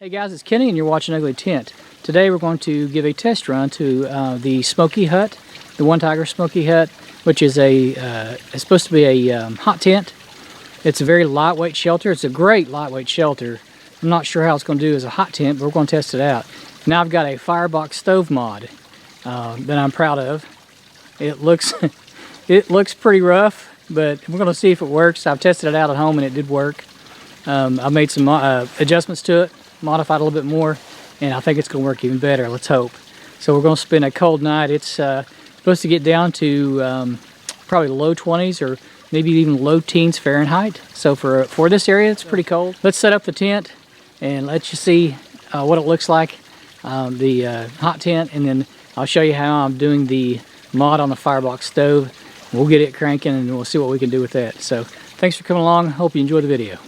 Hey guys, it's Kenny and you're watching Ugly Tent. Today we're going to give a test run to the Smoky Hut, the One Tiger Smoky Hut, which is it's supposed to be a hot tent. It's a very lightweight shelter. It's a great lightweight shelter. I'm not sure how it's going to do as a hot tent, but we're going to test it out. Now I've got a FIREBOX Stove mod that I'm proud of. It looks pretty rough, but we're going to see if it works. I've tested it out at home and it did work. I made some adjustments to it, modified a little bit more, and I think it's going to work even better. Let's hope. So we're going to spend a cold night. It's supposed to get down to probably low 20s or maybe even low teens Fahrenheit. So for this area, it's pretty cold. Let's set up the tent and let you see what it looks like, the hot tent, and then I'll show you how I'm doing the mod on the FIREBOX Stove. We'll get it cranking and we'll see what we can do with that. So thanks for coming along. Hope you enjoy the video.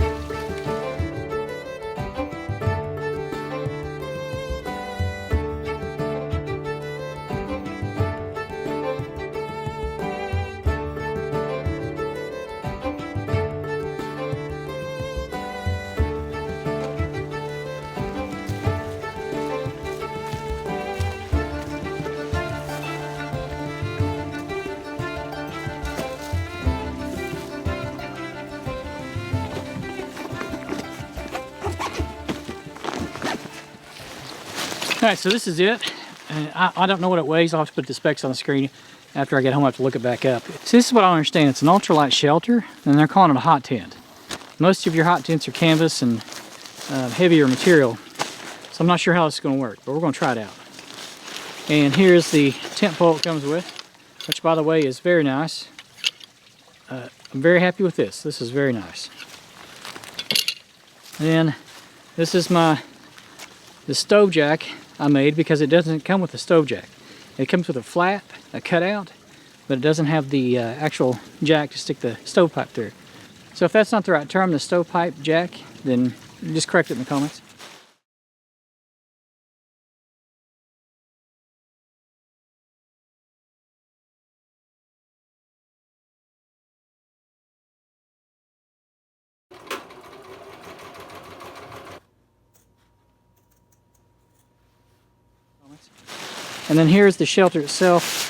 Alright, so this is it. I don't know what it weighs. I'll have to put the specs on the screen. After I get home, I have to look it back up. So this is what I understand. It's an ultralight shelter, and they're calling it a hot tent. Most of your hot tents are canvas and heavier material. So I'm not sure how this is going to work, but we're going to try it out. And here's the tent pole it comes with, which by the way is very nice. I'm very happy with this. This is very nice. And then this is the stove jack I made, because it doesn't come with a stove jack. It comes with a flap, a cutout, but it doesn't have the actual jack to stick the stovepipe through. So if that's not the right term, the stovepipe jack, then just correct it in the comments. And then here's the shelter itself.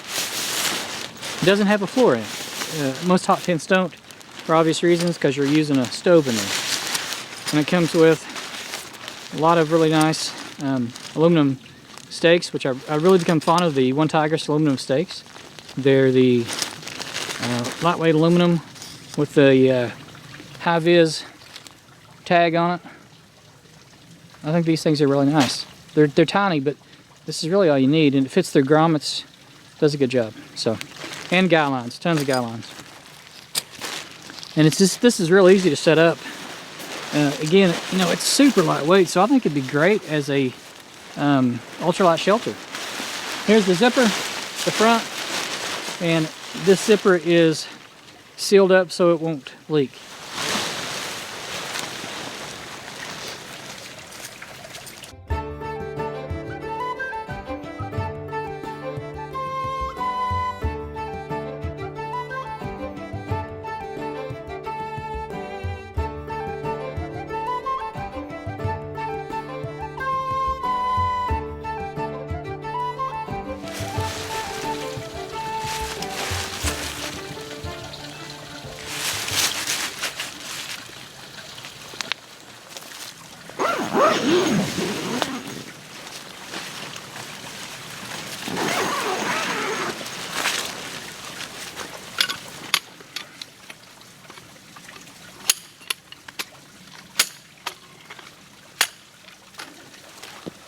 It doesn't have a floor in it. Most hot tents don't, for obvious reasons, because you're using a stove in there. And it comes with a lot of really nice aluminum stakes, which I really become fond of the One Tiger aluminum stakes. They're the lightweight aluminum with the high-vis tag on it. I think these things are really nice. They're tiny, but this is really all you need, and it fits their grommets. Does a good job. So, and guy lines, tons of guy lines. And this is real easy to set up. Again, you know, it's super lightweight, so I think it'd be great as a ultralight shelter. Here's the zipper, the front, and this zipper is sealed up so it won't leak.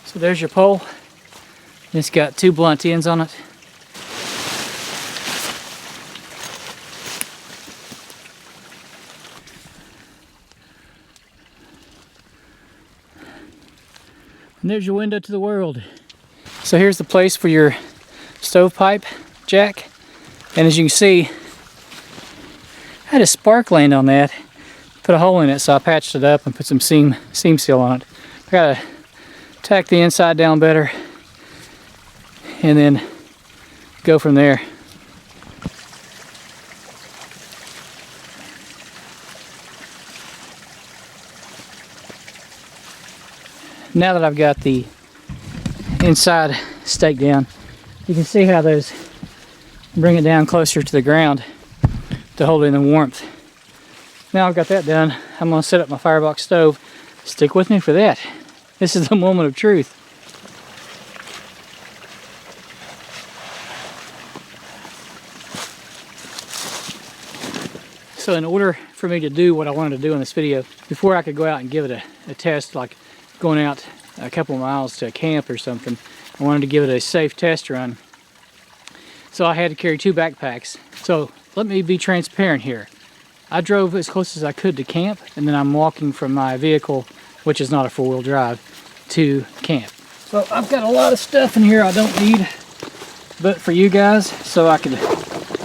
So there's your pole. It's got two blunt ends on it. And there's your window to the world. So here's the place for your stovepipe jack. And as you can see, I had a spark land on that. Put a hole in it, so I patched it up and put some seam seal on it. I gotta tack the inside down better and then go from there. now that I've got the inside stake down, you can see how those bring it down closer to the ground to hold in the warmth. Now I've got that done, I'm going to set up my FIREBOX stove. Stick with me for that. This is the moment of truth. So in order for me to do what I wanted to do in this video, before I could go out and give it a test, like going out a couple of miles to a camp or something, I wanted to give it a safe test run. So I had to carry 2 backpacks. So let me be transparent here. I drove as close as I could to camp, and then I'm walking from my vehicle, which is not a 4-wheel drive, to camp. So I've got a lot of stuff in here I don't need, but for you guys, so I could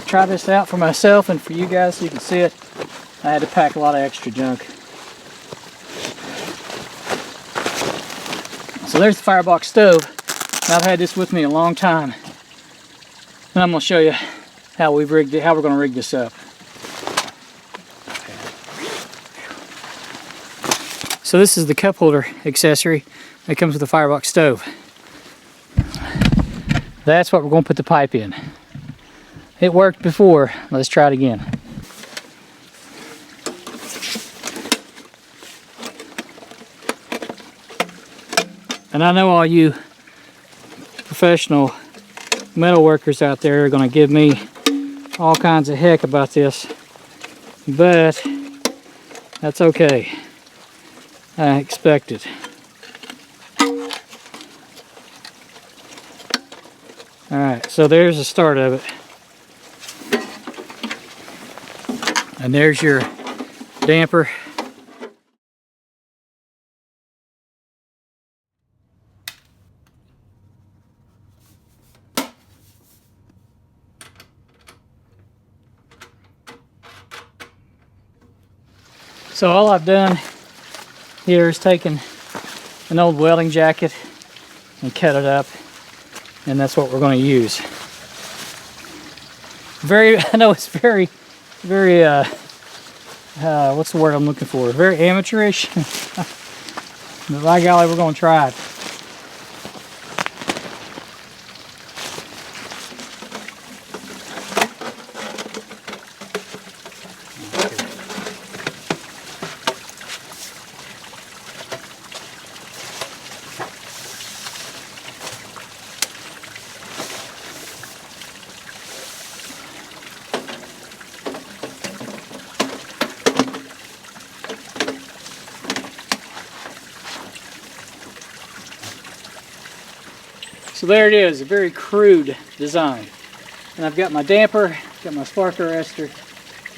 try this out for myself and for you guys so you can see it, I had to pack a lot of extra junk. So there's the FIREBOX stove. Now I've had this with me a long time, and I'm going to show you how we've rigged it, how we're going to rig this up. So this is the cup holder accessory that comes with the FIREBOX stove. That's what we're going to put the pipe in. It worked before. Let's try it again. And I know all you professional metal workers out there are going to give me all kinds of heck about this, but that's okay. I expect it. Alright, so there's the start of it. And there's your damper. So all I've done here is taken an old welding jacket and cut it up, and that's what we're going to use. I know it's very, what's the word I'm looking for? Very amateurish, but by golly, we're going to try it. So there it is, a very crude design. And I've got my damper, got my spark arrestor,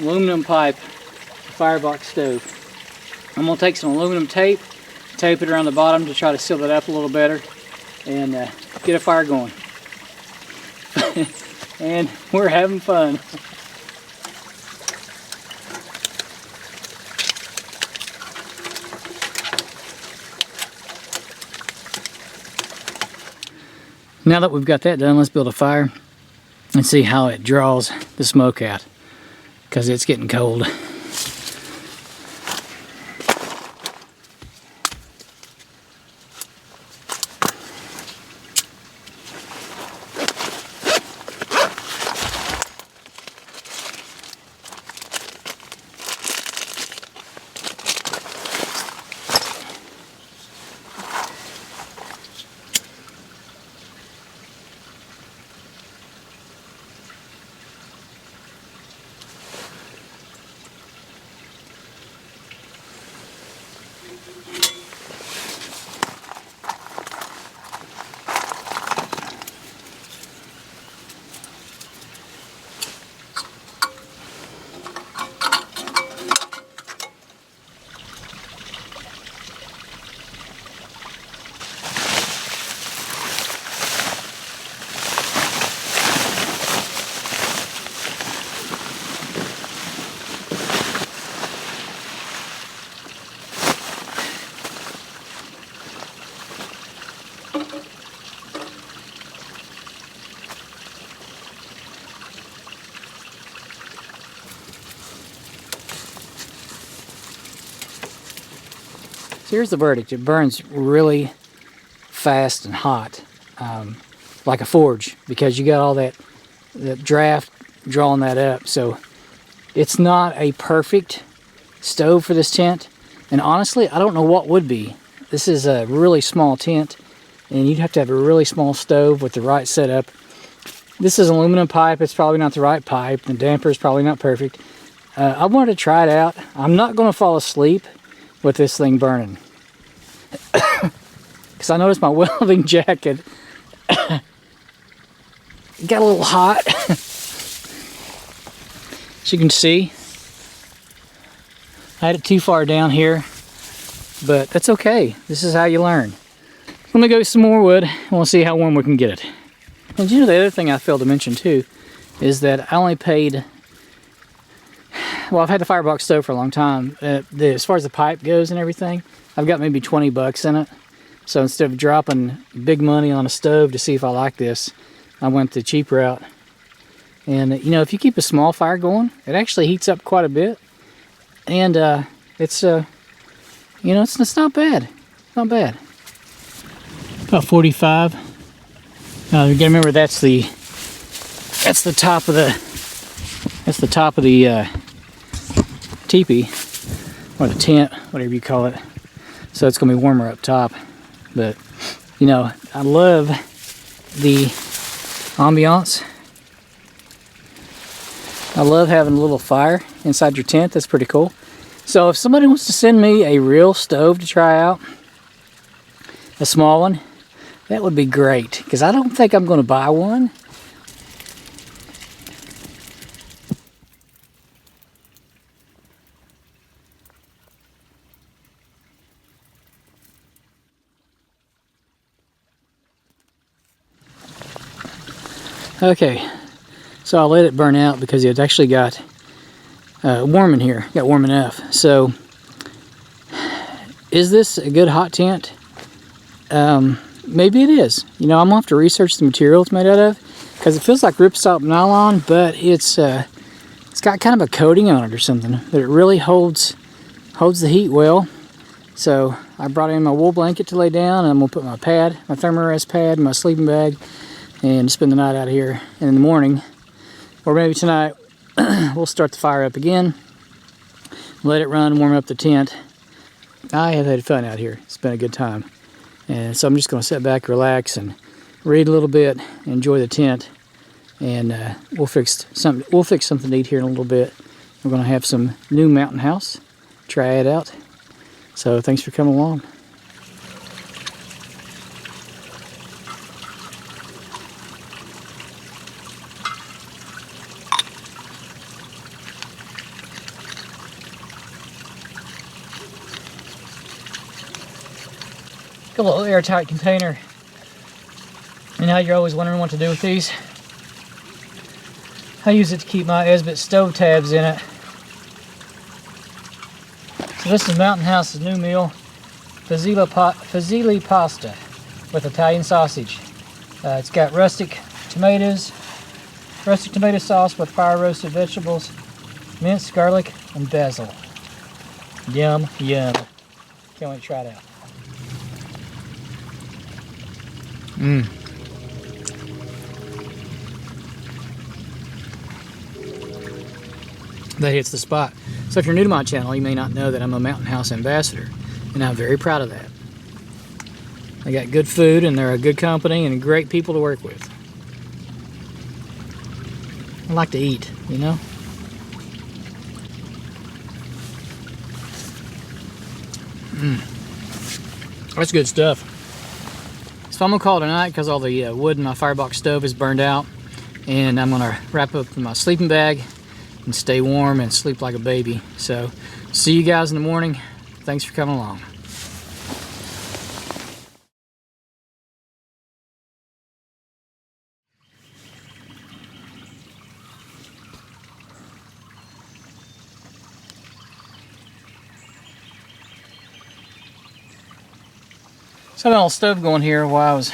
aluminum pipe, FIREBOX stove. I'm going to take some aluminum tape it around the bottom to try to seal it up a little better, and get a fire going. And we're having fun. Now that we've got that done, let's build a fire and see how it draws the smoke out, because it's getting cold. So here's the verdict. It burns really, fast and hot, like a forge, because you got all that draft drawing that up. So it's not a perfect stove for this tent, and honestly I don't know what would be. This is a really small tent, and you'd have to have a really small stove with the right setup. This is aluminum pipe. It's probably not the right pipe. The damper is probably not perfect. I wanted to try it out. I'm not going to fall asleep with this thing burning, because I noticed my welding jacket got a little hot. As you can see, I had it too far down here, but that's okay. This is how you learn. Let me go get some more wood, and we'll see how warm we can get it. And you know, the other thing I failed to mention too is that I only paid, well, I've had the FIREBOX stove for a long time. As far as the pipe goes and everything, I've got maybe 20 bucks in it. So instead of dropping big money on a stove to see if I like this, I went the cheap route. And you know, if you keep a small fire going, it actually heats up quite a bit. And it's, you know, it's not bad. Not bad. About 45. You gotta remember that's the top of the teepee, or the tent, whatever you call it. So it's gonna be warmer up top. But you know, I love the ambiance. I love having a little fire inside your tent. That's pretty cool. So if somebody wants to send me a real stove to try out, a small one, that would be great, because I don't think I'm going to buy one. Okay, so I'll let it burn out because it actually got warm in here. Got warm enough. So, is this a good hot tent? Maybe it is. You know, I'm gonna have to research the material it's made out of, because it feels like ripstop nylon, but it's got kind of a coating on it or something that it really holds the heat well. So I brought in my wool blanket to lay down, and I'm gonna put my pad, my thermarest pad, my sleeping bag, and spend the night out here. And in the morning, or maybe tonight, we'll start the fire up again, let it run, warm up the tent. I have had fun out here. It's been a good time. And so I'm just going to sit back, relax, and read a little bit, enjoy the tent, and we'll fix something to eat here in a little bit. We're going to have some new mountain house, try it out. So thanks for coming along. A little airtight container. And now you're always wondering what to do with these. I use it to keep my Esbit stove tabs in it. So this is Mountain House's new meal, fusilli pasta with Italian sausage. It's got rustic tomato sauce with fire roasted vegetables, minced garlic, and basil. Yum, yum. Can't wait to try it out. That hits the spot. So if you're new to my channel, you may not know that I'm a Mountain House ambassador, and I'm very proud of that. They got good food, and they're a good company, and great people to work with. I like to eat, you know? That's good stuff. So I'm gonna call it a night because all the wood in my FIREBOX stove is burned out, and I'm gonna wrap up in my sleeping bag and stay warm and sleep like a baby. So see you guys in the morning. Thanks for coming along. So I got a little stove going here while I was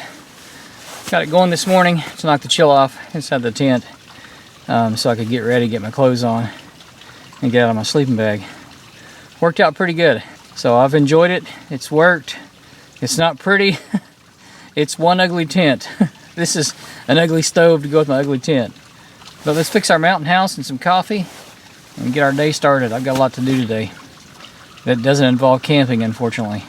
got it going this morning to knock the chill off inside the tent, so I could get ready, get my clothes on, and get out of my sleeping bag. Worked out pretty good. So I've enjoyed it. It's worked. It's not pretty. It's one ugly tent. This is an ugly stove to go with my ugly tent. But let's fix our mountain house and some coffee and get our day started. I've got a lot to do today that doesn't involve camping, unfortunately.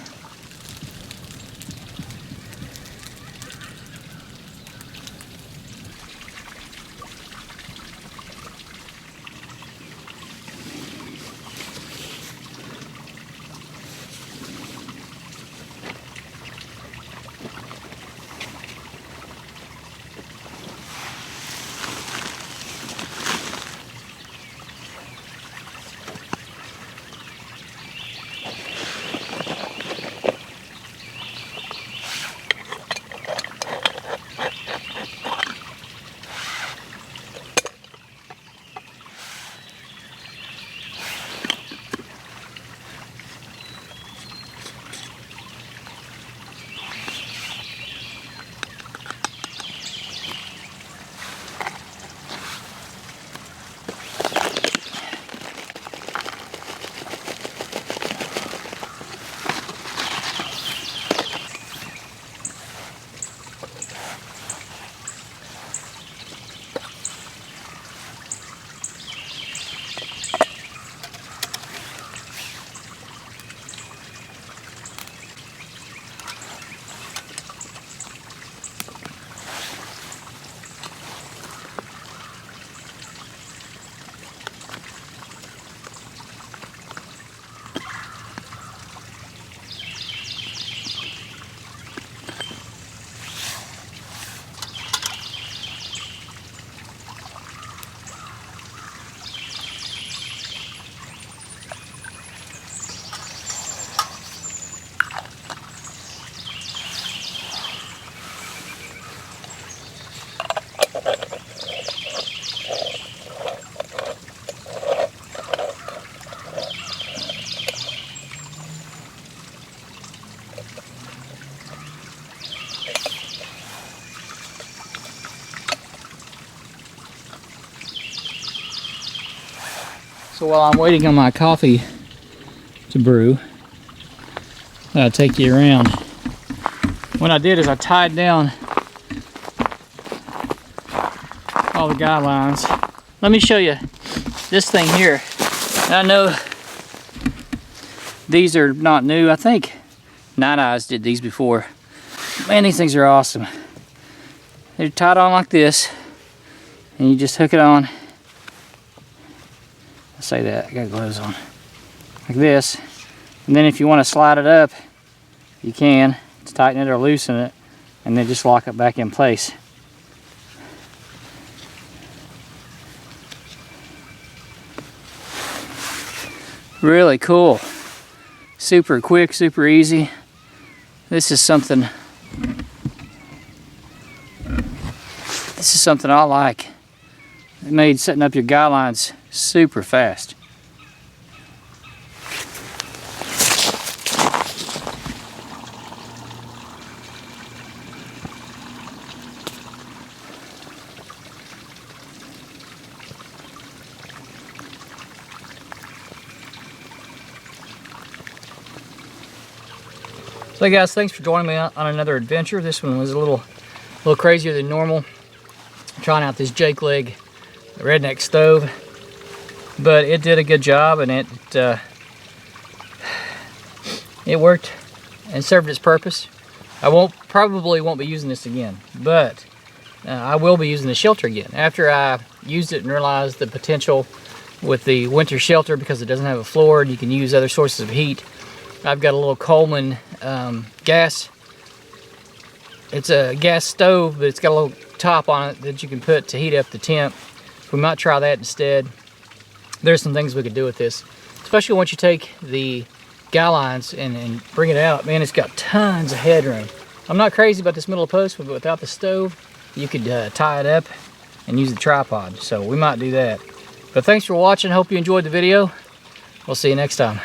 So while I'm waiting on my coffee to brew, I'll take you around. What I did is I tied down all the guy lines. Let me show you this thing here. I know these are not new. I think Night Eyes did these before. Man, these things are awesome. They're tied on like this, and you just hook it on. I say that, I got gloves on. Like this. And then if you want to slide it up, you can. To tighten it or loosen it. And then just lock it back in place. Really cool. Super quick, super easy. This is something I like. It made setting up your guy lines super fast. So hey guys, thanks for joining me on another adventure. This one was a little crazier than normal. I'm trying out this Jake Leg redneck stove, but it did a good job, and it worked and served its purpose. I probably won't be using this again, but I will be using the shelter again after I used it and realized the potential with the winter shelter, because it doesn't have a floor and you can use other sources of heat. I've got a little Coleman gas. It's a gas stove, but it's got a little top on it that you can put to heat up the tent. We might try that instead. There's some things we could do with this, especially once you take the guy lines and bring it out. Man, it's got tons of headroom. I'm not crazy about this middle post, but without the stove, you could tie it up and use the tripod. So we might do that. But thanks for watching. Hope you enjoyed the video. We'll see you next time.